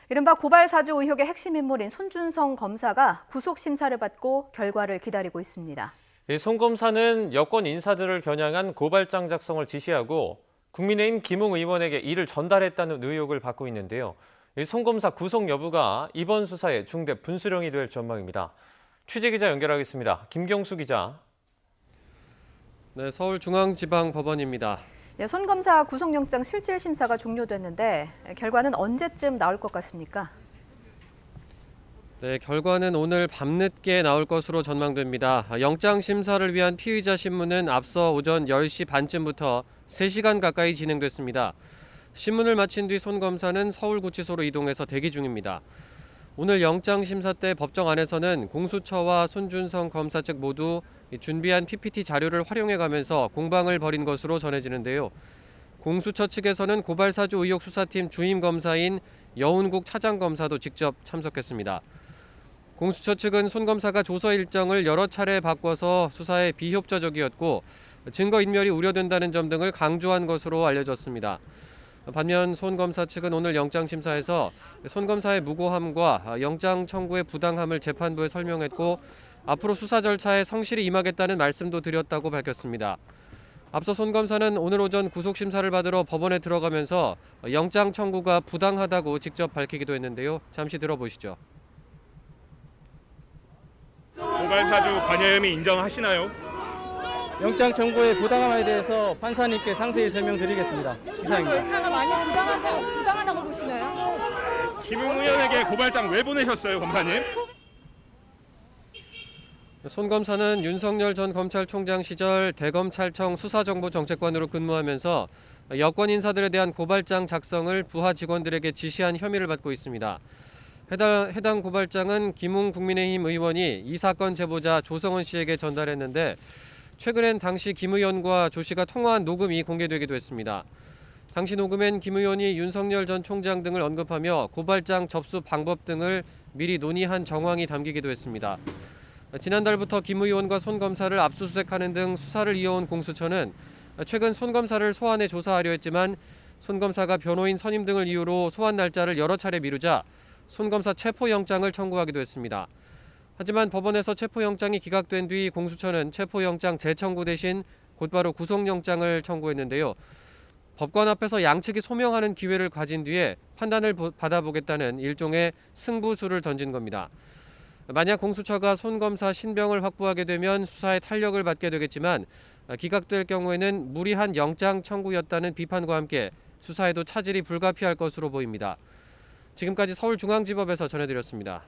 이른바 고발사주 의혹의 핵심 인물인 손준성 검사가 구속 심사를 받고 결과를 기다리고 있습니다. 손 검사는 여권 인사들을 겨냥한 고발장 작성을 지시하고 국민의힘 김웅 의원에게 이를 전달했다는 의혹을 받고 있는데요. 손 검사 구속 여부가 이번 수사의 중대 분수령이 될 전망입니다. 취재기자 연결하겠습니다. 김경수 기자. 네, 서울중앙지방법원입니다. 손 검사 구속영장 실질 심사가 종료됐는데 결과는 언제쯤 나올 것 같습니까? 네, 결과는 오늘 밤늦게 나올 것으로 전망됩니다. 영장 심사를 위한 피의자 신문은 앞서 오전 10시 반쯤부터 3시간 가까이 진행됐습니다. 신문을 마친 뒤 손 검사는 서울구치소로 이동해서 대기 중입니다. 오늘 영장 심사 때 법정 안에서는 공수처와 손준성 검사 측 모두 준비한 PPT 자료를 활용해가면서 공방을 벌인 것으로 전해지는데요. 공수처 측에서는 고발사주 의혹 수사팀 주임 검사인 여운국 차장검사도 직접 참석했습니다. 공수처 측은 손 검사가 조서 일정을 여러 차례 바꿔서 수사에 비협조적이었고 증거인멸이 우려된다는 점 등을 강조한 것으로 알려졌습니다. 반면 손 검사 측은 오늘 영장심사에서 손 검사의 무고함과 영장 청구의 부당함을 재판부에 설명했고 앞으로 수사 절차에 성실히 임하겠다는 말씀도 드렸다고 밝혔습니다. 앞서 손 검사는 오늘 오전 구속심사를 받으러 법원에 들어가면서 영장 청구가 부당하다고 직접 밝히기도 했는데요. 잠시 들어보시죠. 고발사주 관여 혐의 인정하시나요? 영장 청구의 부당함에 대해서 판사님께 상세히 설명드리겠습니다. 이상입니다. 절차가 많이 부당하다고 보시나요? 김웅 의원에게 고발장 왜 보내셨어요, 검사님? 손 검사는 윤석열 전 검찰총장 시절 대검찰청 수사정보정책관으로 근무하면서 여권 인사들에 대한 고발장 작성을 부하 직원들에게 지시한 혐의를 받고 있습니다. 해당 고발장은 김웅 국민의힘 의원이 이 사건 제보자 조성은 씨에게 전달했는데 최근엔 당시 김 의원과 조 씨가 통화한 녹음이 공개되기도 했습니다. 당시 녹음엔 김 의원이 윤석열 전 총장 등을 언급하며 고발장 접수 방법 등을 미리 논의한 정황이 담기기도 했습니다. 지난달부터 김 의원과 손 검사를 압수수색하는 등 수사를 이어온 공수처는 최근 손 검사를 소환해 조사하려 했지만 손 검사가 변호인 선임 등을 이유로 소환 날짜를 여러 차례 미루자 손 검사 체포영장을 청구하기도 했습니다. 하지만 법원에서 체포영장이 기각된 뒤 공수처는 체포영장 재청구 대신 곧바로 구속영장을 청구했는데요. 법관 앞에서 양측이 소명하는 기회를 가진 뒤에 판단을 받아보겠다는 일종의 승부수를 던진 겁니다. 만약 공수처가 손 검사 신병을 확보하게 되면 수사에 탄력을 받게 되겠지만 기각될 경우에는 무리한 영장 청구였다는 비판과 함께 수사에도 차질이 불가피할 것으로 보입니다. 지금까지 서울중앙지법에서 전해드렸습니다.